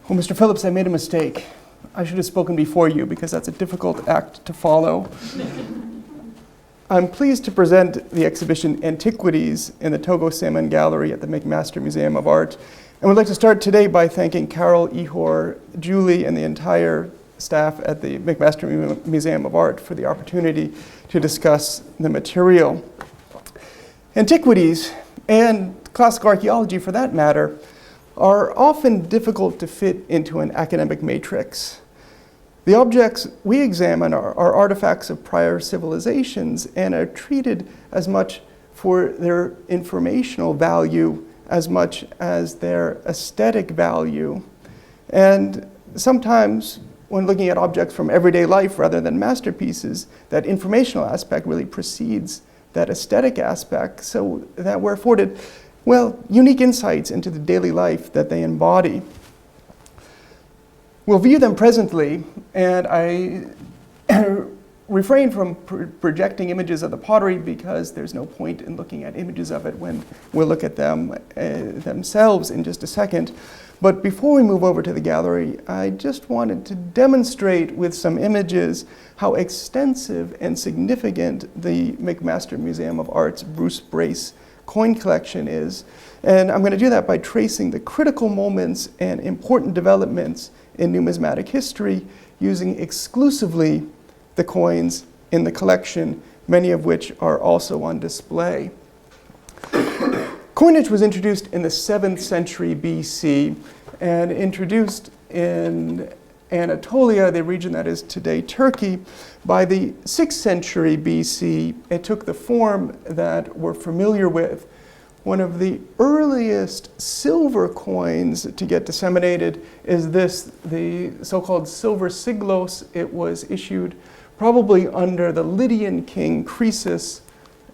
Well, Mr. Phillips, I made a mistake. I should have spoken before you because that's a difficult act to follow. I'm pleased to present the exhibition Antiquities in the Togo Salmon Gallery at the McMaster Museum of Art. And would like to start today by thanking Carol, Ihor, Julie, and the entire staff at the McMaster Museum of Art for the opportunity to discuss the material. Antiquities, and classical archaeology for that matter, are often difficult to fit into an academic matrix. The objects we examine are artifacts of prior civilizations and are treated as much for their informational value as much as their aesthetic value. And sometimes when looking at objects from everyday life rather than masterpieces, that informational aspect really precedes that aesthetic aspect, so that we're afforded, well, unique insights into the daily life that they embody. We'll view them presently, and I refrain from projecting images of the pottery because there's no point in looking at images of it when we'll look at them themselves in just a second. But before we move over to the gallery, I just wanted to demonstrate with some images how extensive and significant the McMaster Museum of Art's Bruce Brace coin collection is. And I'm going to do that by tracing the critical moments and important developments in numismatic history using exclusively the coins in the collection, many of which are also on display. Coinage was introduced in the 7th century BC and introduced in Anatolia, the region that is today Turkey. By the 6th century BC, it took the form that we're familiar with. One of the earliest silver coins to get disseminated is this, the so-called silver siglos. It was issued probably under the Lydian king Croesus,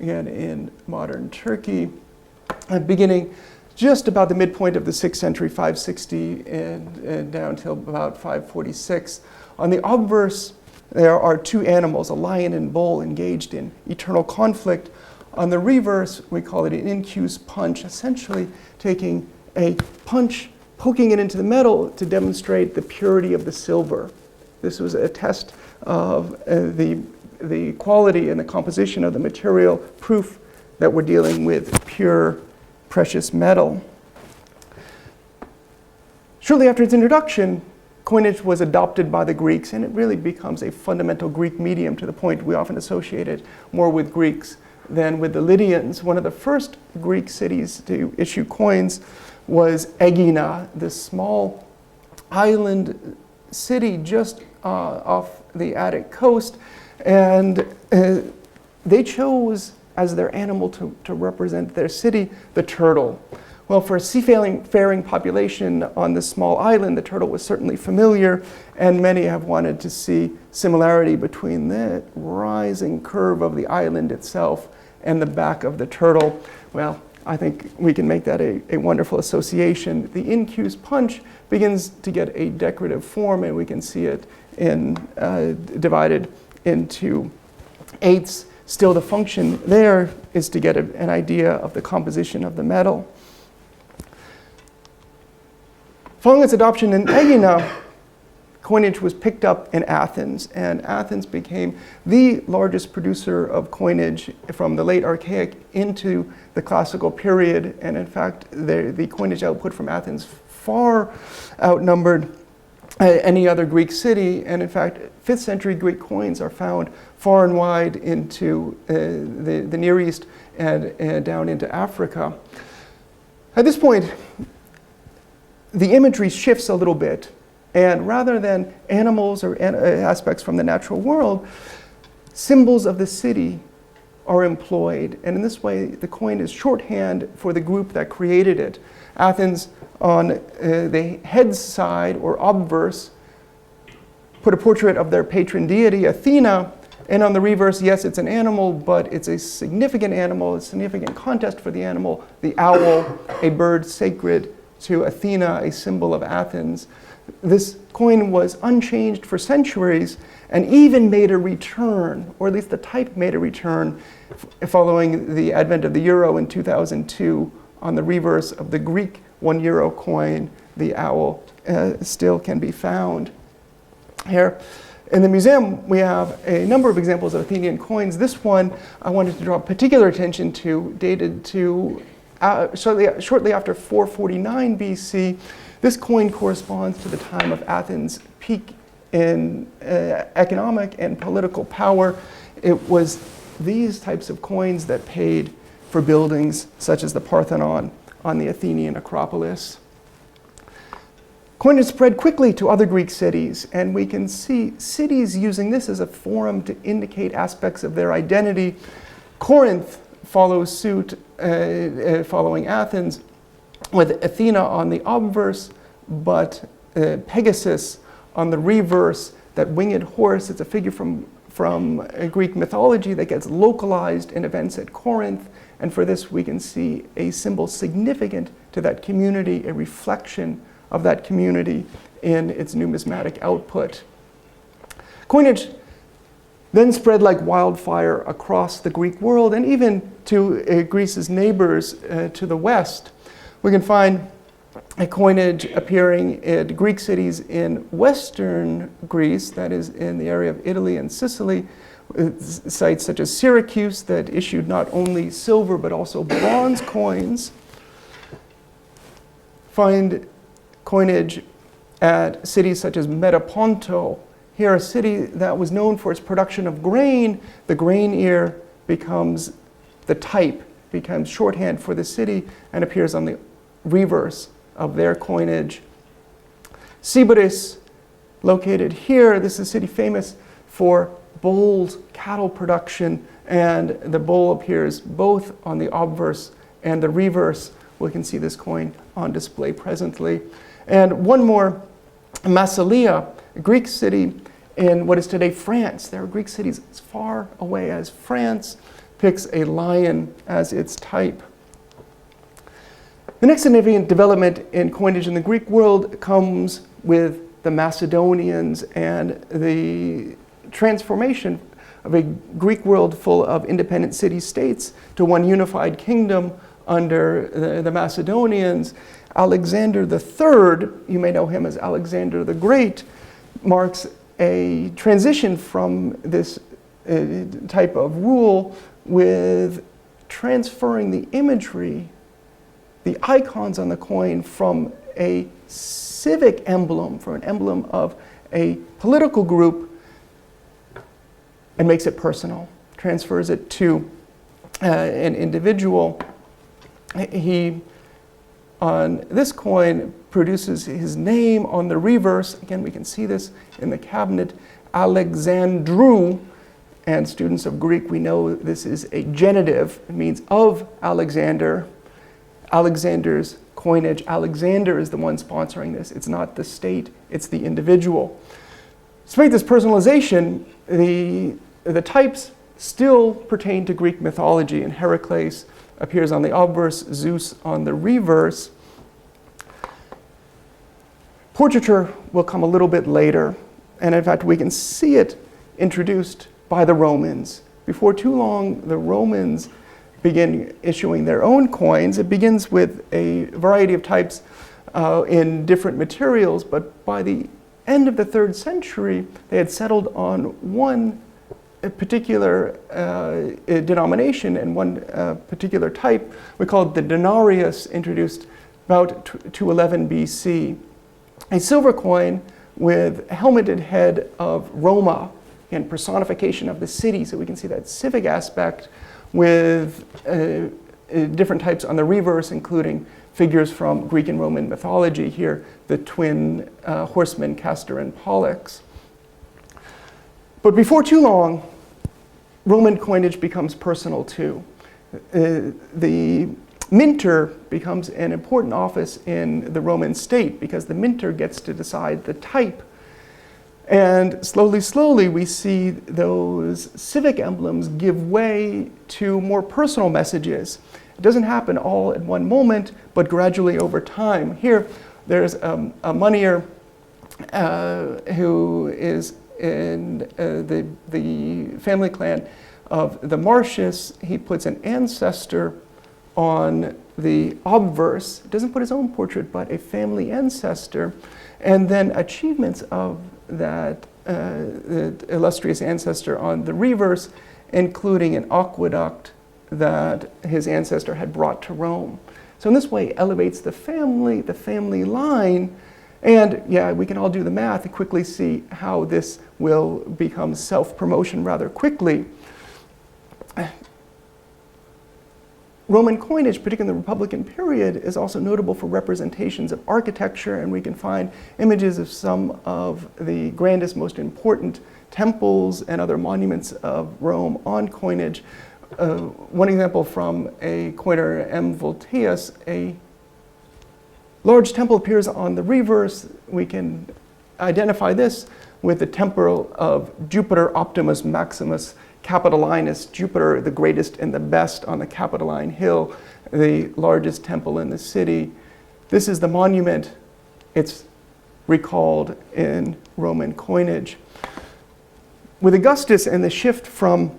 again in modern Turkey, beginning just about the midpoint of the 6th century, 560, and down till about 546. On the obverse, there are two animals, a lion and bull, engaged in eternal conflict. On the reverse, we call it an Ancus punch, essentially taking a punch, poking it into the metal to demonstrate the purity of the silver. This was a test of the quality and the composition of the material, proof that we're dealing with pure precious metal. Shortly after its introduction, coinage was adopted by the Greeks, and it really becomes a fundamental Greek medium to the point we often associate it more with Greeks than with the Lydians. One of the first Greek cities to issue coins was Aegina, this small island city just off the Attic coast, and they chose as their animal to represent their city, the turtle. Well, for a seafaring population on this small island, the turtle was certainly familiar, and many have wanted to see similarity between the rising curve of the island itself and the back of the turtle. Well, I think we can make that a wonderful association. The Ancus punch begins to get a decorative form, and we can see it divided into eighths. Still, the function there is to get an idea of the composition of the metal. Following its adoption in Aegina, coinage was picked up in Athens, and Athens became the largest producer of coinage from the late Archaic into the classical period. And in fact, the coinage output from Athens far outnumbered any other Greek city. And in fact, 5th century Greek coins are found far and wide into the Near East and down into Africa. At this point, the imagery shifts a little bit, and rather than animals or aspects from the natural world, symbols of the city are employed. And in this way, the coin is shorthand for the group that created it. Athens, on the head side or obverse, put a portrait of their patron deity, Athena, and on the reverse, yes, it's an animal, but it's a significant animal, a significant contest for the animal, the owl, a bird sacred to Athena, a symbol of Athens. This coin was unchanged for centuries and even made a return, or at least the type made a return, following the advent of the euro in 2002 on the reverse of the Greek €1 coin the owl still can be found. Here in the museum, we have a number of examples of Athenian coins. This one I wanted to draw particular attention to, dated to shortly after 449 BC. This coin corresponds to the time of Athens' peak in economic and political power. It was these types of coins that paid for buildings such as the Parthenon on the Athenian Acropolis. Coinage spread quickly to other Greek cities, and we can see cities using this as a forum to indicate aspects of their identity. Corinth follows suit following Athens, with Athena on the obverse, but Pegasus on the reverse. That winged horse, it's a figure from Greek mythology that gets localized in events at Corinth, and for this we can see a symbol significant to that community, a reflection of that community in its numismatic output. Coinage then spread like wildfire across the Greek world and even to Greece's neighbors to the west. We can find a coinage appearing at Greek cities in western Greece, that is in the area of Italy and Sicily, sites such as Syracuse that issued not only silver but also bronze coins. Find coinage at cities such as Metaponto. Here, a city that was known for its production of grain. The grain ear becomes the type, becomes shorthand for the city, and appears on the reverse of their coinage. Sybaris, located here, this is a city famous for bulls, cattle production, and the bull appears both on the obverse and the reverse. We can see this coin on display presently. And one more, Massalia, a Greek city in what is today France. There are Greek cities as far away as France, picks a lion as its type. The next significant development in coinage in the Greek world comes with the Macedonians and the transformation of a Greek world full of independent city-states to one unified kingdom under the Macedonians. Alexander III, you may know him as Alexander the Great, marks a transition from this type of rule with transferring the imagery, the icons on the coin, from a civic emblem, from an emblem of a political group, and makes it personal, transfers it to an individual. He, on this coin, produces his name on the reverse. Again, we can see this in the cabinet, Alexandrou. And students of Greek, we know this is a genitive. It means of Alexander. Alexander's coinage. Alexander is the one sponsoring this. It's not the state, it's the individual. Despite this personalization, the types still pertain to Greek mythology, and Heracles appears on the obverse, Zeus on the reverse. Portraiture will come a little bit later, and in fact we can see it introduced by the Romans. Before too long, the Romans begin issuing their own coins. It begins with a variety of types in different materials, but by the end of the 3rd century, they had settled on one particular denomination and one particular type. We call it the Denarius, introduced about 211 BC. A silver coin with a helmeted head of Roma, and personification of the city, so we can see that civic aspect, with different types on the reverse, including figures from Greek and Roman mythology here, the twin horsemen Castor and Pollux. But before too long, Roman coinage becomes personal too. The minter becomes an important office in the Roman state because the minter gets to decide the type. And slowly, we see those civic emblems give way to more personal messages. It doesn't happen all at one moment, but gradually over time. Here, there's a moneyer who is in the family clan of the Marcius. He puts an ancestor on the obverse. It doesn't put his own portrait, but a family ancestor, and then achievements of that the illustrious ancestor on the reverse, including an aqueduct that his ancestor had brought to Rome. So in this way, elevates the family line, and yeah, we can all do the math and quickly see how this will become self-promotion rather quickly. Roman coinage, particularly in the Republican period, is also notable for representations of architecture, and we can find images of some of the grandest, most important temples and other monuments of Rome on coinage. One example from a coiner, M. Voltaeus, a large temple appears on the reverse. We can identify this with the temple of Jupiter Optimus Maximus Capitolinus, Jupiter the greatest and the best on the Capitoline Hill, the largest temple in the city. This is the monument. It's recalled in Roman coinage. With Augustus and the shift from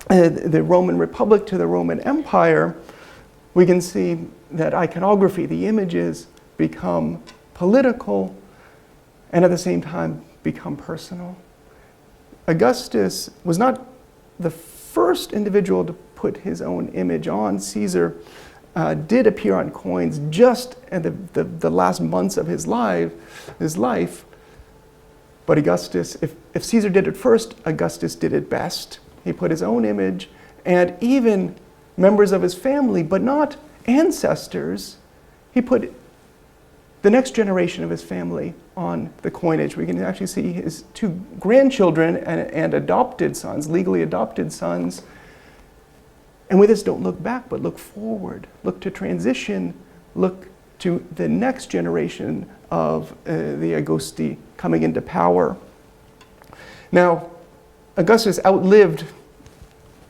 the Roman Republic to the Roman Empire, we can see that iconography, the images, become political and at the same time become personal. Augustus was not the first individual to put his own image on. Caesar did appear on coins just at the last months of his life. But Augustus, if Caesar did it first, Augustus did it best. He put his own image, and even members of his family, but not ancestors, he put the next generation of his family on the coinage. We can actually see his two grandchildren and adopted sons, legally adopted sons. And with this, don't look back, but look forward. Look to transition. Look to the next generation of the Augusti coming into power. Now, Augustus outlived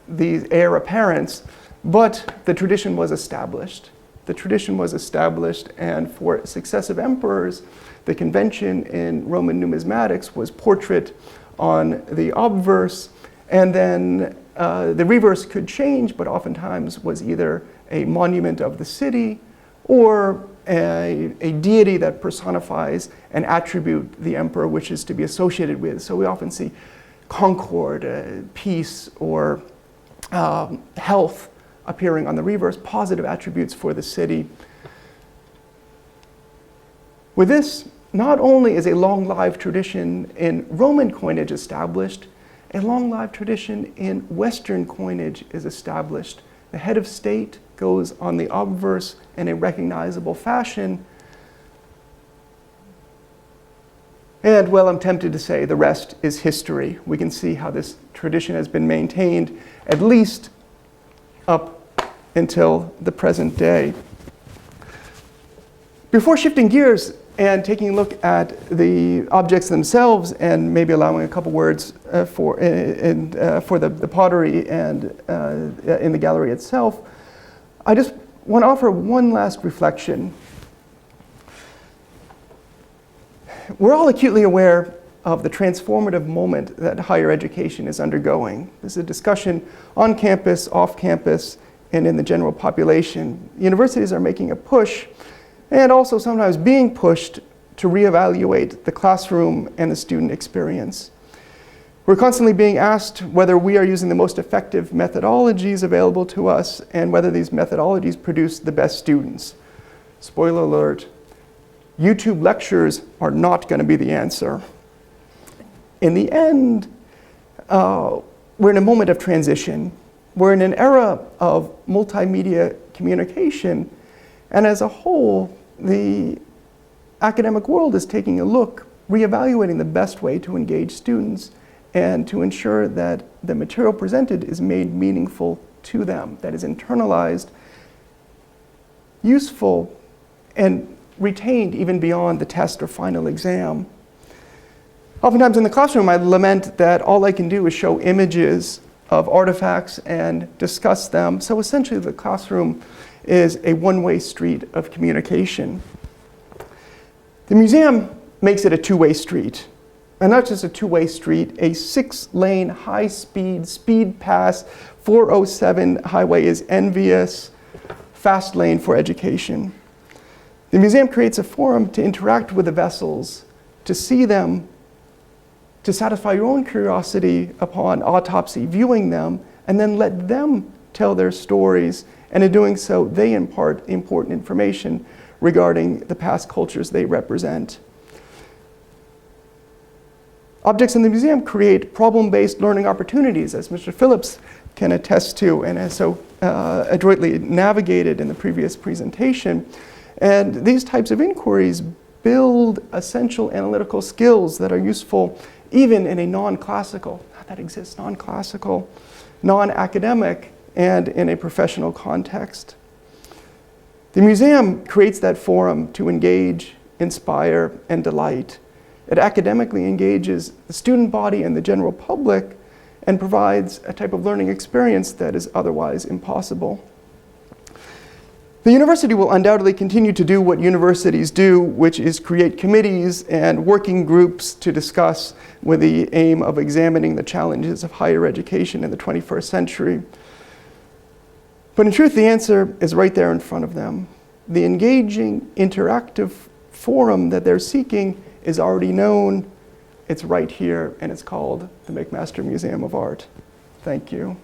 these heir apparents, but the tradition was established. The tradition was established, and for successive emperors, the convention in Roman numismatics was portrait on the obverse, and then the reverse could change, but oftentimes was either a monument of the city or a deity that personifies an attribute the emperor wishes to be associated with. So we often see concord, peace, or health appearing on the reverse, positive attributes for the city. With this, not only is a long-lived tradition in Roman coinage established, a long-lived tradition in Western coinage is established. The head of state goes on the obverse in a recognizable fashion. And, well, I'm tempted to say the rest is history. We can see how this tradition has been maintained at least up until the present day. Before shifting gears and taking a look at the objects themselves and maybe allowing a couple words for the pottery and in the gallery itself, I just want to offer one last reflection. We're all acutely aware of the transformative moment that higher education is undergoing. There's a discussion on campus, off campus, and in the general population. Universities are making a push, and also sometimes being pushed, to reevaluate the classroom and the student experience. We're constantly being asked whether we are using the most effective methodologies available to us and whether these methodologies produce the best students. Spoiler alert, YouTube lectures are not going to be the answer. In the end, we're in a moment of transition. We're in an era of multimedia communication, and as a whole, the academic world is taking a look, reevaluating the best way to engage students and to ensure that the material presented is made meaningful to them, that is internalized, useful, and retained even beyond the test or final exam. Oftentimes in the classroom, I lament that all I can do is show images of artifacts and discuss them. So essentially the classroom is a one-way street of communication. The museum makes it a two-way street. And not just a two-way street, a 6-lane high-speed speed pass 407 highway is envious. fast lane for education. The museum creates a forum to interact with the vessels, to see them, to satisfy your own curiosity upon autopsy, viewing them, and then let them tell their stories. And in doing so, they impart important information regarding the past cultures they represent. Objects in the museum create problem-based learning opportunities, as Mr. Phillips can attest to and has so adroitly navigated in the previous presentation. And these types of inquiries build essential analytical skills that are useful even in a non-classical, that exists, non-classical, non-academic, and in a professional context. The museum creates that forum to engage, inspire, and delight. It academically engages the student body and the general public and provides a type of learning experience that is otherwise impossible. The university will undoubtedly continue to do what universities do, which is create committees and working groups to discuss with the aim of examining the challenges of higher education in the 21st century. But in truth, the answer is right there in front of them. The engaging, interactive forum that they're seeking is already known. It's right here, and it's called the McMaster Museum of Art. Thank you.